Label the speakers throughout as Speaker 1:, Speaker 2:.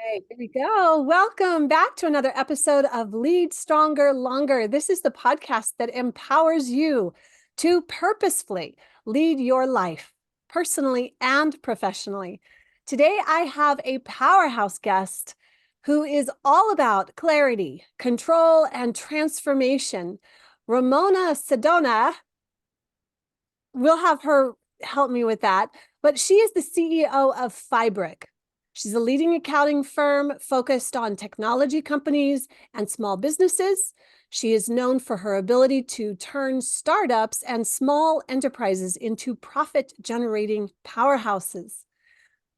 Speaker 1: Okay, here we go. Welcome back to another episode of Lead Stronger Longer. This is the podcast that empowers you to purposefully lead your life, personally and professionally. Today, I have a powerhouse guest who is all about clarity, control, and transformation. Ramona Sedona, we'll have her help me with that, but she is the CEO of FiBrick. She's a leading accounting firm focused on technology companies and small businesses. She is known for her ability to turn startups and small enterprises into profit-generating powerhouses.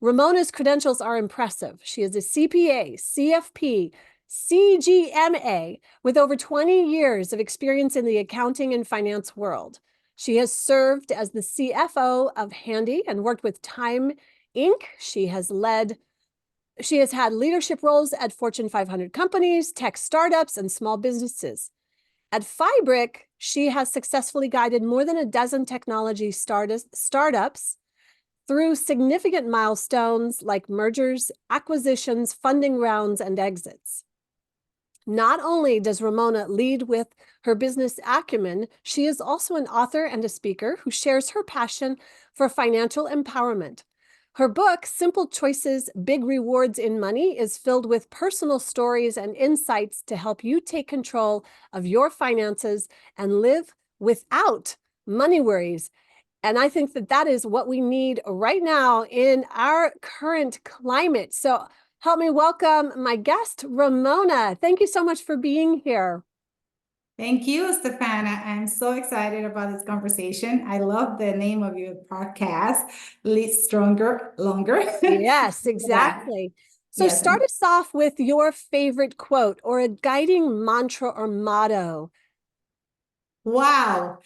Speaker 1: Ramona's credentials are impressive. She is a CPA, CFP, CGMA, with over 20 years of experience in the accounting and finance world. She has served as the CFO of Handy and worked with Time Inc. She has had leadership roles at Fortune 500 companies, tech startups, and small businesses. At FiBrick, she has successfully guided more than a dozen technology startups through significant milestones like mergers, acquisitions, funding rounds, and exits. Not only does Ramona lead with her business acumen, she is also an author and a speaker who shares her passion for financial empowerment. Her book, Simple Choices, Big Rewards in Money, is filled with personal stories and insights to help you take control of your finances and live without money worries. And I think that that is what we need right now in our current climate. So help me welcome my guest, Ramona. Thank you so much for being here.
Speaker 2: Thank you, Stephana. I'm so excited about this conversation. I love the name of your podcast, Lead Stronger Longer.
Speaker 1: Yes, exactly. So
Speaker 2: Yes.
Speaker 1: start us off with your favorite quote or a guiding mantra or motto.
Speaker 2: Wow.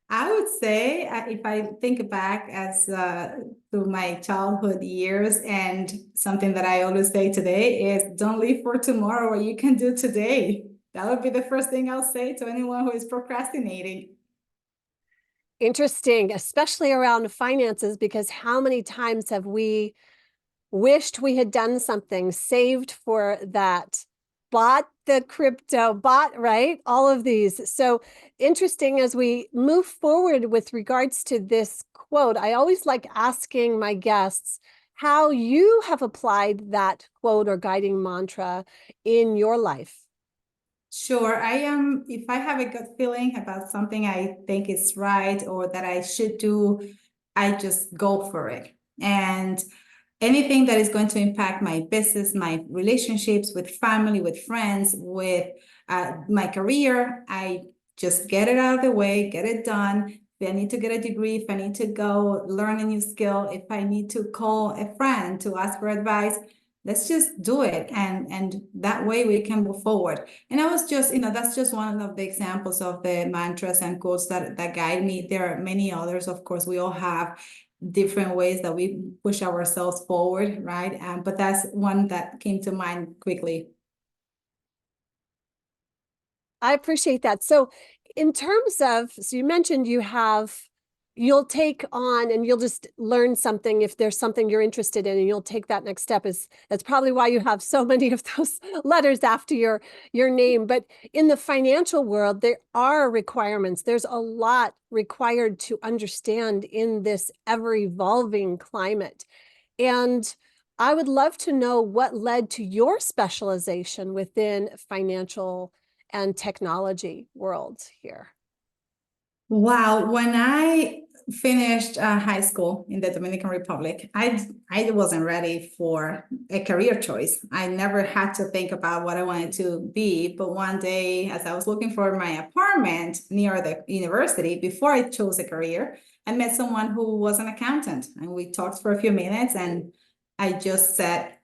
Speaker 2: I would say, if I think back as to my childhood years, and something that I always say today is, don't live for tomorrow what you can do today. That would be the first thing I'll say to anyone who is procrastinating.
Speaker 1: Interesting, especially around finances, because how many times have we wished we had done something, saved for that, bought the crypto, right? All of these. So interesting as we move forward with regards to this quote, I always like asking my guests how you have applied that quote or guiding mantra in your life.
Speaker 2: Sure, I am. If I have a gut feeling about something I think is right or that I should do, I just go for it. And anything that is going to impact my business, my relationships with family, with friends, with my career, I just get it out of the way, get it done. If I need to get a degree, if I need to go learn a new skill, if I need to call a friend to ask for advice, let's just do it. And that way we can move forward. And I was just, that's just one of the examples of the mantras and quotes that guide me. There are many others. Of course, we all have different ways that we push ourselves forward, right? But that's one that came to mind quickly.
Speaker 1: I appreciate that. So in terms of, so you mentioned you'll take on and you'll just learn something if there's something you're interested in, and you'll take that next step. That's probably why you have so many of those letters after your name. But in the financial world, there are requirements. There's a lot required to understand in this ever-evolving climate. And I would love to know what led to your specialization within financial and technology worlds here.
Speaker 2: Wow. When I finished high school in the Dominican Republic, I wasn't ready for a career choice. I never had to think about what I wanted to be. But one day, as I was looking for my apartment near the university, before I chose a career, I met someone who was an accountant, and we talked for a few minutes, and I just said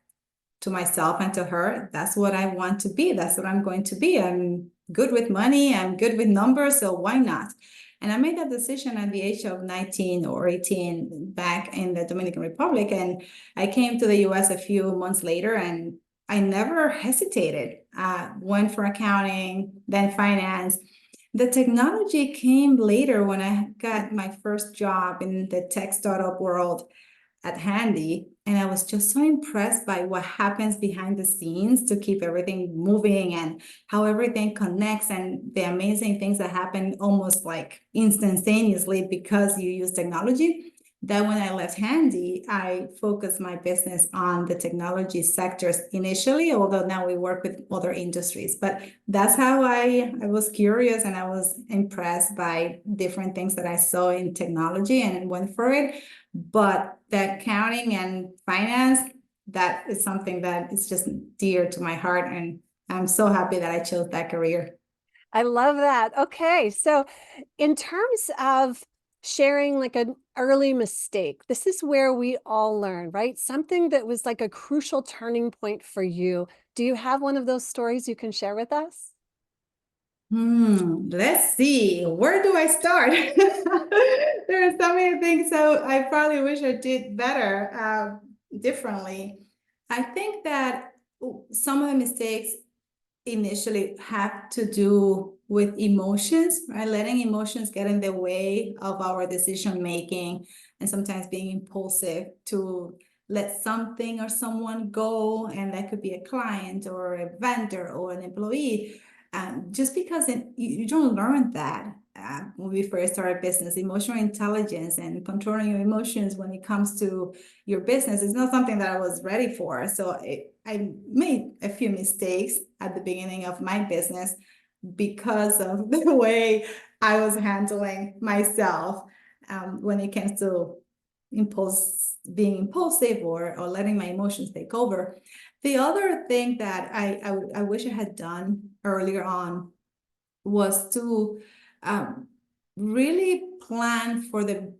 Speaker 2: to myself and to her, that's what I want to be. That's what I'm going to be. I'm good with money. I'm good with numbers. So why not? And I made that decision at the age of 19 or 18 back in the Dominican Republic. And I came to the US a few months later, and I never hesitated. Went for accounting, then finance. The technology came later when I got my first job in the tech startup world at Handy. And I was just so impressed by what happens behind the scenes to keep everything moving and how everything connects and the amazing things that happen almost like instantaneously because you use technology. That when I left Handy, I focused my business on the technology sectors initially, although now we work with other industries. But that's how I was curious and I was impressed by different things that I saw in technology and went for it. But the accounting and finance, that is something that is just dear to my heart. And I'm so happy that I chose that career.
Speaker 1: I love that. Okay. So, in terms of sharing like an early mistake, this is where we all learn, right? Something that was like a crucial turning point for you. Do you have one of those stories you can share with us?
Speaker 2: Let's see. Where do I start? There are so many things, so I probably wish I did better, differently. I think that some of the mistakes initially have to do with emotions, right? Letting emotions get in the way of our decision making and sometimes being impulsive to let something or someone go, and that could be a client or a vendor or an employee. Just because you don't learn that when we first start a business, emotional intelligence and controlling your emotions when it comes to your business is not something that I was ready for. So I made a few mistakes at the beginning of my business because of the way I was handling myself when it comes to being impulsive or letting my emotions take over. The other thing that I wish I had done earlier on was to um, really plan for the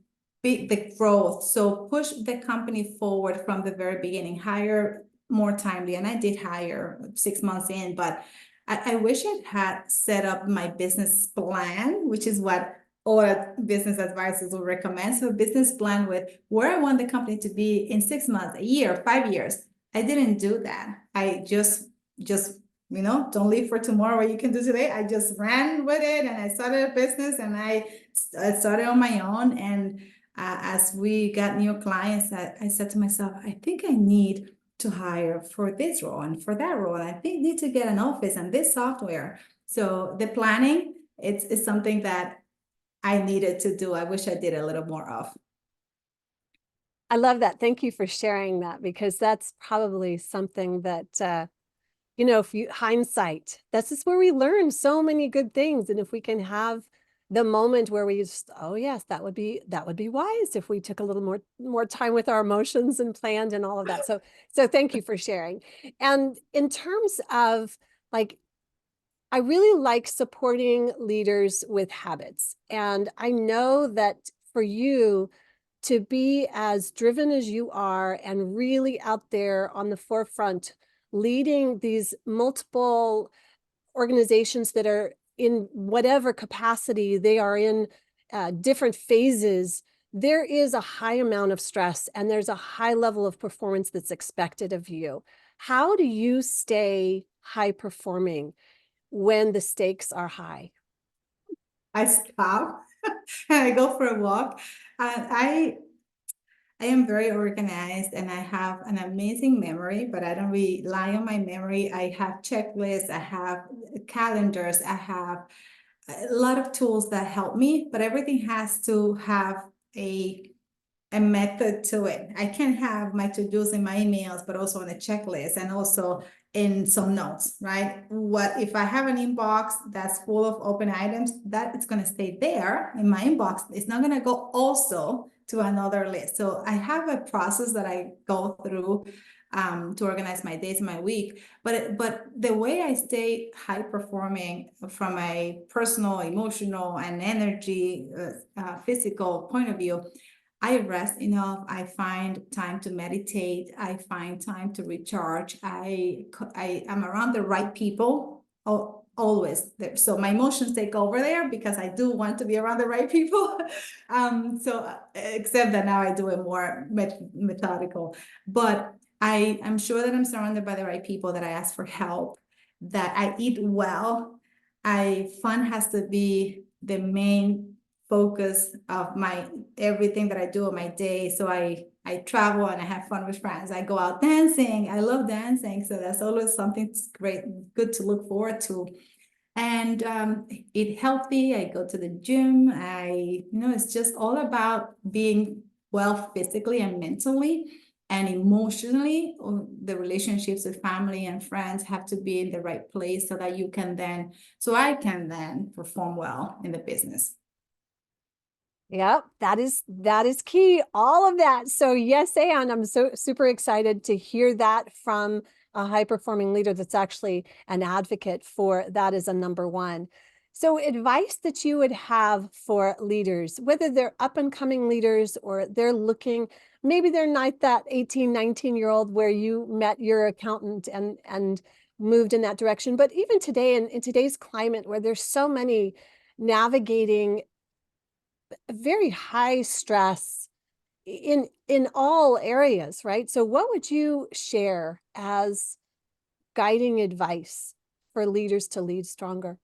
Speaker 2: growth. So push the company forward from the very beginning, hire more timely. And I did hire 6 months in, but I wish I had set up my business plan, which is what all business advisors will recommend. So a business plan with where I want the company to be in 6 months, a year, 5 years. I didn't do that. I just don't live for tomorrow what you can do today. I just ran with it and I started a business and I started on my own. And as we got new clients, I said to myself, I think I need to hire for this role and for that role. And I think I need to get an office and this software. So the planning, it's something that I needed to do. I wish I did a little more of.
Speaker 1: I love that. Thank you for sharing that, because that's probably something that if you hindsight, this is where we learn so many good things. And if we can have the moment where we just, oh yes, that would be wise if we took a little more time with our emotions and planned and all of that. So thank you for sharing. And in terms of like, I really like supporting leaders with habits. And I know that for you to be as driven as you are and really out there on the forefront, leading these multiple organizations that are in whatever capacity they are in, different phases, there is a high amount of stress and there's a high level of performance that's expected of you. How do you stay high performing when the stakes are high?
Speaker 2: I stop and I go for a walk. I am very organized and I have an amazing memory, but I don't rely on my memory. I have checklists, I have calendars, I have a lot of tools that help me, but everything has to have a method to it. I can have my to-dos in my emails, but also on a checklist and also in some notes, right? What if I have an inbox that's full of open items, that it's going to stay there in my inbox. It's not going to go also to another list. So I have a process that I go through to organize my days, my week. But the way I stay high performing from a personal, emotional, and energy, physical point of view, I rest enough. I find time to meditate. I find time to recharge. I am around the right people always. So my emotions take over there because I do want to be around the right people. So except that now I do it more methodical. But I am sure that I'm surrounded by the right people, that I ask for help, that I eat well. Fun has to be the main focus of my everything that I do in my day. So I travel and I have fun with friends. I go out dancing. I love dancing. So that's always something great, good to look forward to. And eat healthy. I go to the gym. It's just all about being well physically and mentally and emotionally. The relationships with family and friends have to be in the right place so that I can then perform well in the business.
Speaker 1: Yep, that is key. All of that. So yes, and I'm so super excited to hear that from a high performing leader that's actually an advocate for that as a number one. So advice that you would have for leaders, whether they're up and coming leaders or they're looking, maybe they're not that 18, 19-year-old where you met your accountant and moved in that direction. But even today, in today's climate where there's so many navigating very high stress in all areas, right? So what would you share as guiding advice for leaders to lead stronger?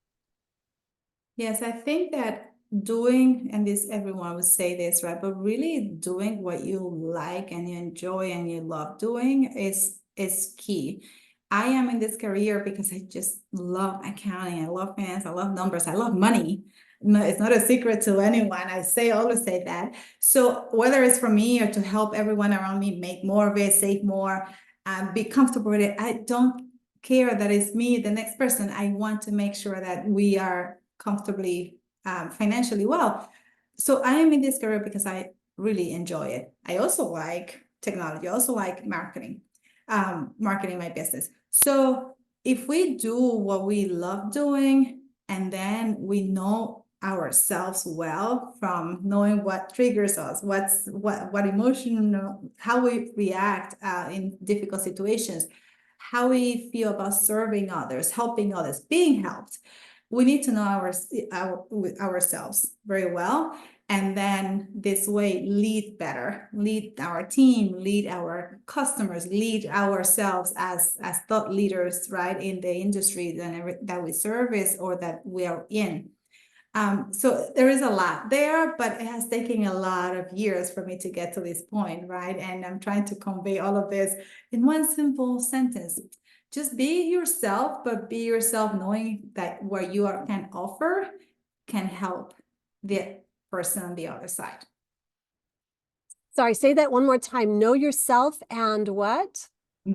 Speaker 2: Yes, I think that doing, and this everyone would say this, right? But really doing what you like and you enjoy and you love doing is key. I am in this career because I just love accounting, I love finance, I love numbers, I love money. No, it's not a secret to anyone. Always say that. So whether it's for me or to help everyone around me make more of it, save more, be comfortable with it, I don't care that it's me, the next person. I want to make sure that we are comfortably financially well. So I am in this career because I really enjoy it. I also like technology. I also like marketing my business. So if we do what we love doing, and then we know ourselves well from knowing what triggers us, what emotion, how we react in difficult situations, how we feel about serving others, helping others, being helped. We need to know ourselves very well. And then this way lead better, lead our team, lead our customers, lead ourselves as thought leaders, right, in the industry that we service or that we are in. So there is a lot there, but it has taken a lot of years for me to get to this point, right? And I'm trying to convey all of this in one simple sentence. Just be yourself, but be yourself knowing that what you can offer can help the person on the other side.
Speaker 1: Sorry, say that one more time. Know yourself and what?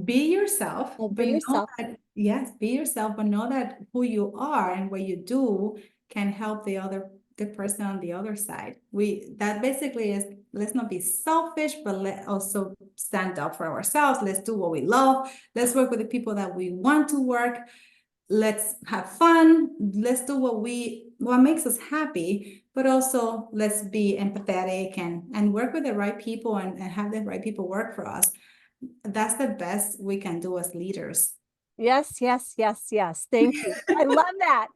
Speaker 2: Be yourself,
Speaker 1: Well,
Speaker 2: but
Speaker 1: be
Speaker 2: know
Speaker 1: yourself.
Speaker 2: that, yes, be yourself, but know that who you are and what you do can help the person on the other side. That basically is, let's not be selfish, but let also stand up for ourselves. Let's do what we love. Let's work with the people that we want to work. Let's have fun. Let's do what makes us happy, but also let's be empathetic and work with the right people and have the right people work for us. That's the best we can do as leaders.
Speaker 1: Yes, yes, yes, yes. Thank you. I love that.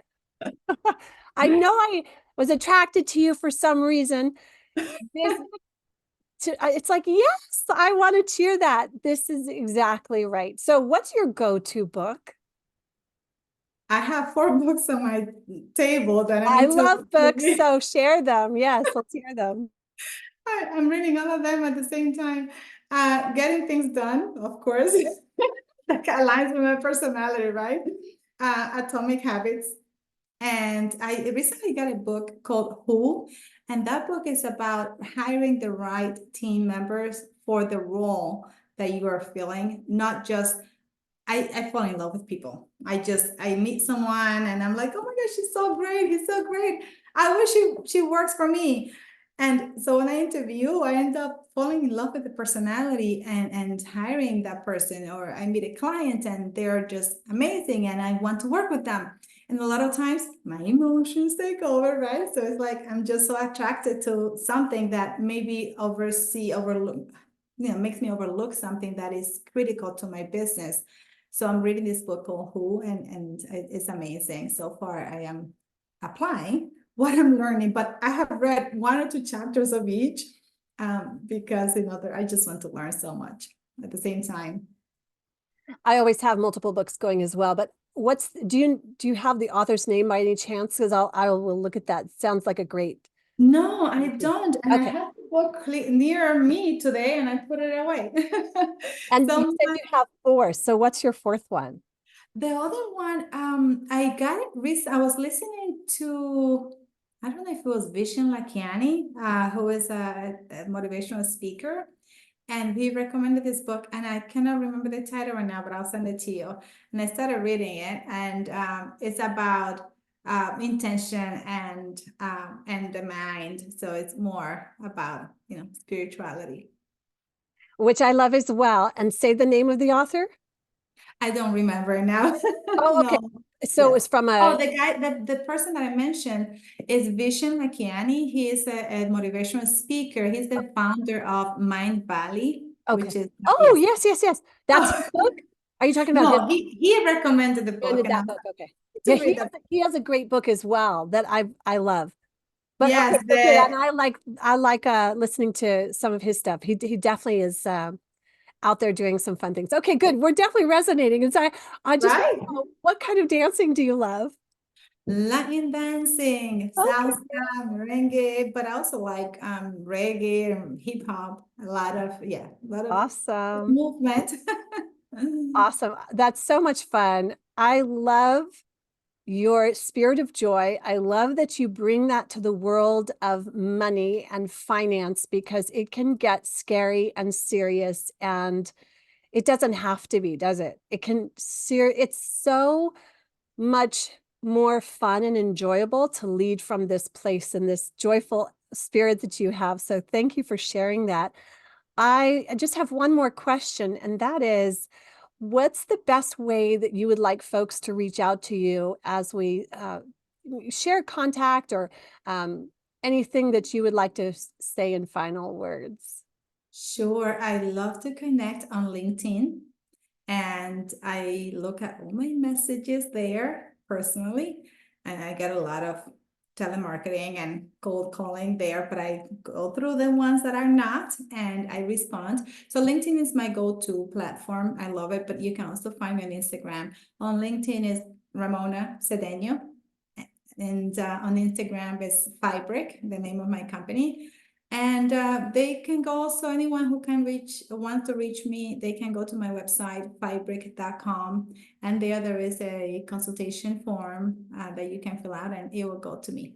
Speaker 1: I know I was attracted to you for some reason. It's like, yes, I want to cheer that. This is exactly right. So what's your go-to book?
Speaker 2: I have 4 books on my table that I
Speaker 1: I
Speaker 2: need to
Speaker 1: love books,
Speaker 2: read.
Speaker 1: so share them. Yes, let's hear them.
Speaker 2: I'm reading all of them at the same time. Getting things done, of course, that aligns with my personality, right? Atomic Habits. And I recently got a book called Who, and that book is about hiring the right team members for the role that you are filling, not just I fall in love with people. I meet someone and I'm like, oh my gosh, she's so great. He's so great. I wish she works for me. And so when I interview, I end up falling in love with the personality and hiring that person. Or I meet a client and they're just amazing and I want to work with them. And a lot of times my emotions take over, right? So it's like I'm just so attracted to something that maybe overlook, makes me overlook something that is critical to my business. So I'm reading this book called Who, and it's amazing. So far, I am applying what I'm learning, but I have read 1 or 2 chapters of each because I just want to learn so much at the same time.
Speaker 1: I always have multiple books going as well, but do you have the author's name by any chance? Because I will look at that. Sounds like a great
Speaker 2: No, I don't. And I
Speaker 1: Okay.
Speaker 2: have the book near me today and I put it away.
Speaker 1: And you
Speaker 2: So
Speaker 1: said you have four. So what's your fourth one?
Speaker 2: the other one, I got it I was listening to, I don't know if it was Vishen Lakiani, who is a motivational speaker. And he recommended this book, and I cannot remember the title right now, but I'll send it to you. And I started reading it, and it's about intention and the mind. So it's more about spirituality.
Speaker 1: Which I love as well. And say the name of the author.
Speaker 2: I don't remember now.
Speaker 1: Oh, okay.
Speaker 2: No.
Speaker 1: So it
Speaker 2: Yes.
Speaker 1: was from
Speaker 2: Oh,
Speaker 1: a,
Speaker 2: the guy, the person that I mentioned is Vishen Lakiani. He is a motivational speaker. He's the founder of Mind Valley,
Speaker 1: okay.
Speaker 2: which is,
Speaker 1: Oh,
Speaker 2: yes.
Speaker 1: yes, yes, yes. That's his
Speaker 2: Oh,
Speaker 1: book. Are you talking about his
Speaker 2: no, he recommended the book,
Speaker 1: recommended
Speaker 2: and
Speaker 1: that
Speaker 2: I'm
Speaker 1: book? Okay.
Speaker 2: like
Speaker 1: Yeah,
Speaker 2: to read the
Speaker 1: he has a great book as well that I love. But okay,
Speaker 2: yes,
Speaker 1: so good.
Speaker 2: the
Speaker 1: And I like listening to some of his stuff. He definitely is out there doing some fun things. Okay, good. We're definitely resonating. And so I just want
Speaker 2: right.
Speaker 1: to know, what kind of dancing do you love?
Speaker 2: Latin dancing,
Speaker 1: Okay.
Speaker 2: salsa, merengue, but I also like reggae and hip hop. A lot of
Speaker 1: Awesome.
Speaker 2: movement.
Speaker 1: Awesome. That's so much fun. I love your spirit of joy. I love that you bring that to the world of money and finance because it can get scary and serious, and it doesn't have to be, does it? It's so much more fun and enjoyable to lead from this place and this joyful spirit that you have. So thank you for sharing that. I just have one more question, and that is, what's the best way that you would like folks to reach out to you as we share contact or anything that you would like to say in final words?
Speaker 2: Sure, I love to connect on LinkedIn, and I look at all my messages there personally, and I get a lot of telemarketing and cold calling there, but I go through the ones that are not and I respond. So LinkedIn is my go-to platform. I love it, but you can also find me on Instagram. On LinkedIn is Ramona Cedeno, and on Instagram is FiBrick, the name of my company. And they can go also, anyone who wants to reach me, they can go to my website, fibrick.com. And there is a consultation form that you can fill out and it will go to me.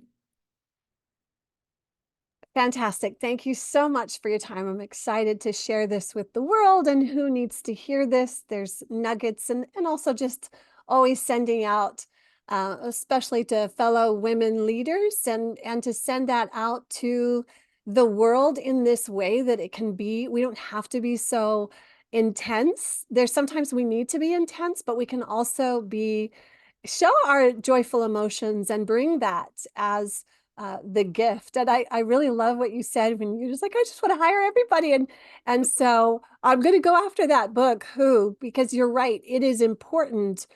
Speaker 1: Fantastic. Thank you so much for your time. I'm excited to share this with the world and who needs to hear this. There's nuggets and also just always sending out, especially to fellow women leaders and to send that out to the world in this way that it can be. We don't have to be so intense. There's sometimes we need to be intense, but we can also show our joyful emotions and bring that as the gift. And I really love what you said when you're just like, I just want to hire everybody. And so I'm going to go after that book, Who, because you're right. It is important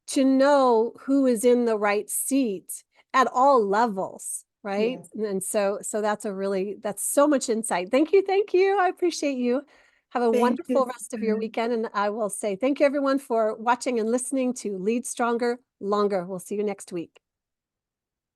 Speaker 1: to know who is in the right seat at all levels. Right.
Speaker 2: Yes.
Speaker 1: And so that's so much insight. Thank you. Thank you. I appreciate you. Have a
Speaker 2: Thank
Speaker 1: wonderful
Speaker 2: you.
Speaker 1: rest of your weekend. And I will say thank you everyone for watching and listening to Lead Stronger, Longer. We'll see you next week.